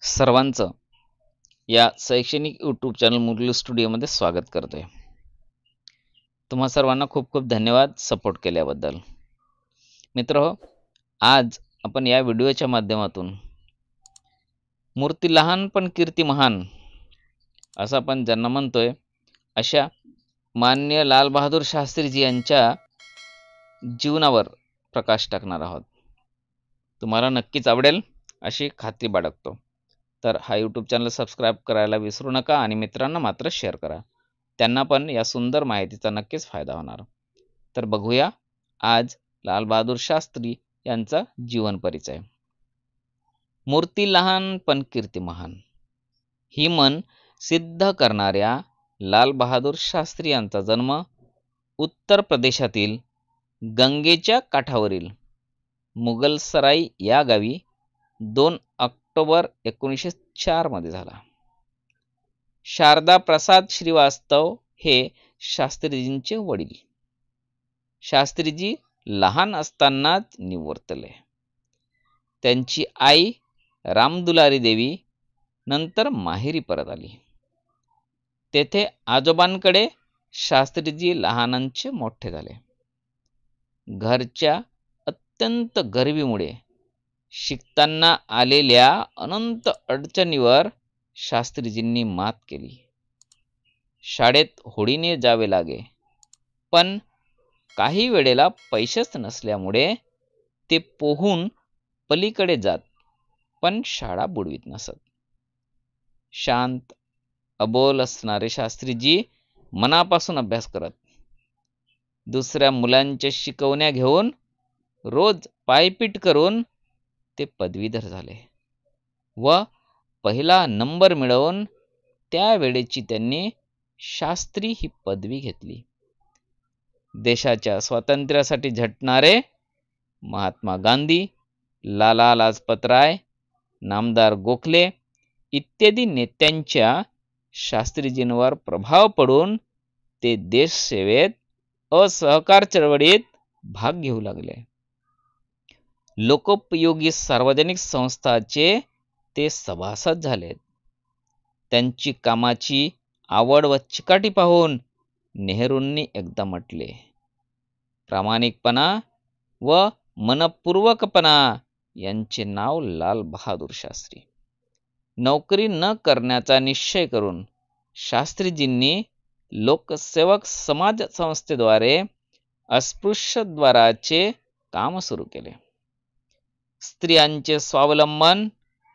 सर्वांचं या शैक्षणिक यूट्यूब चॅनल मुरली स्टुडिओमध्ये स्वागत करतोय। तुम्हा सर्वांना खूप खूप धन्यवाद सपोर्ट केल्याबद्दल। मित्रहो, आज आपण या व्हिडिओच्या माध्यमातून मूर्ती लहान पण कीर्ती महान असं आपण ज्यांना म्हणतोय अशा माननीय लाल बहादूर शास्त्रीजी यांच्या जीवनावर प्रकाश टाकणार आहोत। तुम्हाला नक्कीच आवडेल अशी खात्री बाळगतो। तर हा यूट्यूब चॅनल सबस्क्राईब करायला विसरू नका आणि मित्रांना मात्र शेअर करा, त्यांना पण या सुंदर माहितीचा नक्कीच फायदा होणार। तर बघूया आज लाल बहादूर शास्त्री यांचा जीवन परिचय। मूर्ती लहान पण कीर्ती महान ही मन सिद्ध करणाऱ्या लाल बहादूर शास्त्री यांचा जन्म उत्तर प्रदेशातील गंगेच्या काठावरील मुगलसराई या गावी 2 ऑक्टोबर 1904 मध्ये झाला। शारदा प्रसाद श्रीवास्तव हे शास्त्रीजींचे वडील। शास्त्रीजी लहान असतानाच निवर्तले। त्यांची आई रामदुलारी देवी नंतर माहेरी परत आली। तेथे आजोबांकडे शास्त्रीजी लहानांचे मोठे झाले। घरच्या अत्यंत गरिबीमुळे शिकताना आलेल्या अनंत अडचणीवर शास्त्रीजींनी मात केली। शाळेत होडीने जावे लागे, पण काही वेळेला पैसेच नसल्यामुळे ते पोहून पलीकडे जात, पण शाळा बुडवीत नसत। शांत अबोल असणारे शास्त्रीजी मनापासून अभ्यास करत, दुसऱ्या मुलांच्या शिकवण्या घेऊन रोज पायपीट करून ते पदवीधर झाले व पहिला नंबर मिळवून त्यावेळेची त्यांनी शास्त्री ही पदवी घेतली। देशाच्या स्वातंत्र्यासाठी झटणारे महात्मा गांधी, लाला लाजपत राय, नामदार गोखले इत्यादी नेत्यांच्या शास्त्रीजींवर प्रभाव पडून ते देशसेवेत असहकार चळवळीत भाग घेऊ लागले। लोकोपयोगी सार्वजनिक संस्थांचे ते सभासद झालेत। त्यांची कामाची आवड व चिकाटी पाहून नेहरूंनी एकदा म्हटले, प्रामाणिकपणा व मनपूर्वकपणा यांचे नाव लाल बहादूर शास्त्री। नोकरी न करण्याचा निश्चय करून शास्त्रीजींनी लोकसेवक समाज संस्थेद्वारे अस्पृश्यद्वाराचे काम सुरू केले। स्त्रियांचे स्वावलंबन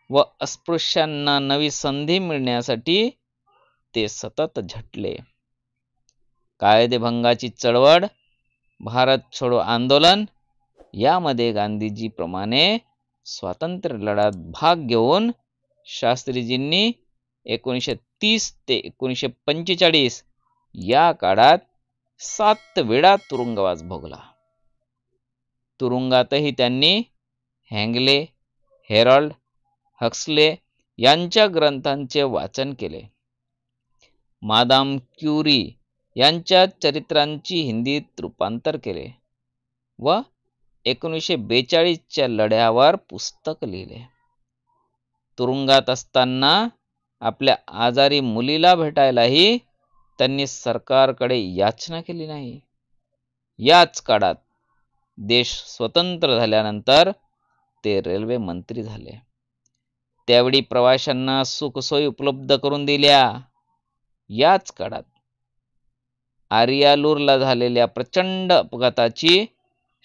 व अस्पृश्यांना नवी संधी मिळण्यासाठी ते सतत झटले। कायदेभंगाची चळवळ, भारत छोडो आंदोलन यामध्ये गांधीजी प्रमाणे स्वातंत्र्य लढ्यात भाग घेऊन शास्त्रीजींनी 1930 ते 1945 या काळात 7 वेळा तुरुंगवास भोगला। तुरुंगातही त्यांनी हॅंगले, हेरल्ड, हक्सले यांच्या ग्रंथांचे वाचन केले। मादाम क्युरी यांच्या चरित्रांची हिंदीत रूपांतर केले व 1942 च्या लढ्यावर पुस्तक लिहिले। तुरुंगात असताना आपल्या आजारी मुलीला भेटायलाही त्यांनी सरकारकडे याचना केली नाही। याच काळात देश स्वतंत्र झाल्यानंतर ते रेल्वे मंत्री झाले। त्यावेळी प्रवाशांना सुखसोयी उपलब्ध करून दिल्या। याच काळात आरियालूरला झालेल्या प्रचंड अपघाताची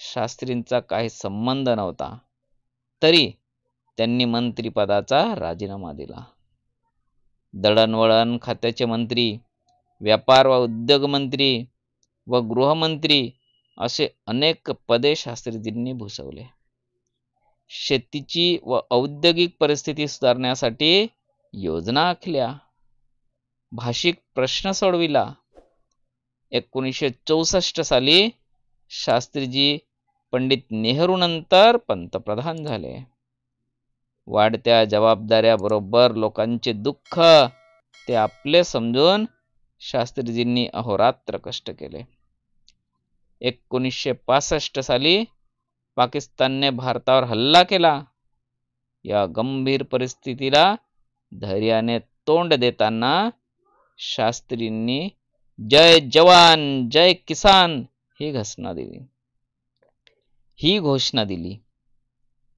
शास्त्रींचा काही संबंध नव्हता, तरी त्यांनी मंत्रिपदाचा राजीनामा दिला। दळणवळण खात्याचे मंत्री, व्यापार व उद्योग मंत्री व गृहमंत्री असे अनेक पदे शास्त्रीजींनी भूषवले। शेतीची व औद्योगिक परिस्थिती सुधारण्यासाठी योजना आखल्या। भाषिक प्रश्न सोडविला। 1964 साली शास्त्रीजी पंडित नेहरू नंतर पंतप्रधान झाले। वाढत्या जबाबदाऱ्याबरोबर लोकांचे दुःख ते आपले समजून शास्त्रीजींनी अहोरात्र कष्ट केले। 1965 साली पाकिस्तानने भारतावर हल्ला केला। या गंभीर परिस्थितीला धैर्याने तोंड देताना शास्त्रींनी जय जवान जय किसान ही घोषणा दिली.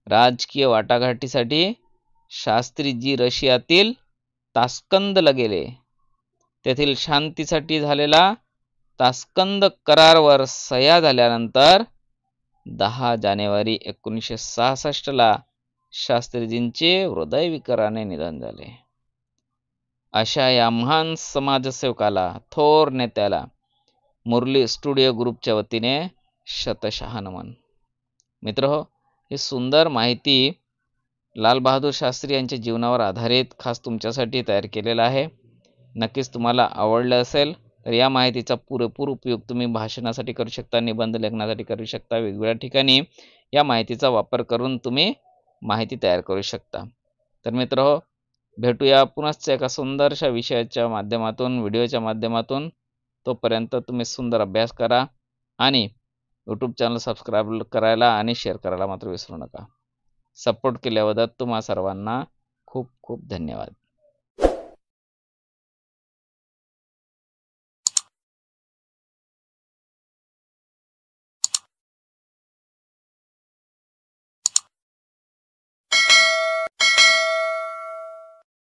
राजकीय वाटाघाटीसाठी शास्त्रीजी रशियातील तास्कंदला गेले. तेथील शांतीसाठी झालेला तास्कंद करारावर सह्या झाल्यानंतर 10 जानेवारी 1966 शास्त्रीजींचे हृदयविकाराने निधन झाले. अशा या महान समाजसेवकाला, थोर नेत्याला मुरली स्टुडिओ ग्रुपच्या वतीने शतशः नमन. मित्रहो, ही सुंदर माहिती लाल बहादूर शास्त्री यांच्या जीवनावर आधारित खास तुमच्यासाठी तयार केलेला आहे. नक्कीच तुम्हाला आवडलं असेल तर या माहितीचा पुरेपूर उपयोग तुम्ही भाषणासाठी करू शकता, निबंध लेखनासाठी करू शकता. वेगवेगळ्या ठिकाणी या माहितीचा वापर करून तुम्ही माहिती तयार करू शकता. तर मित्रहो, भेटूया पुनश्च एका सुंदरशा विषयाच्या माध्यमातून, व्हिडिओच्या माध्यमातून. तोपर्यंत तुम्ही सुंदर अभ्यास करा आणि यूट्यूब चॅनल सबस्क्राईब करायला आणि शेअर करायला मात्र विसरू नका. सपोर्ट केल्याबद्दल तुम्हा सर्वांना खूप खूप धन्यवाद.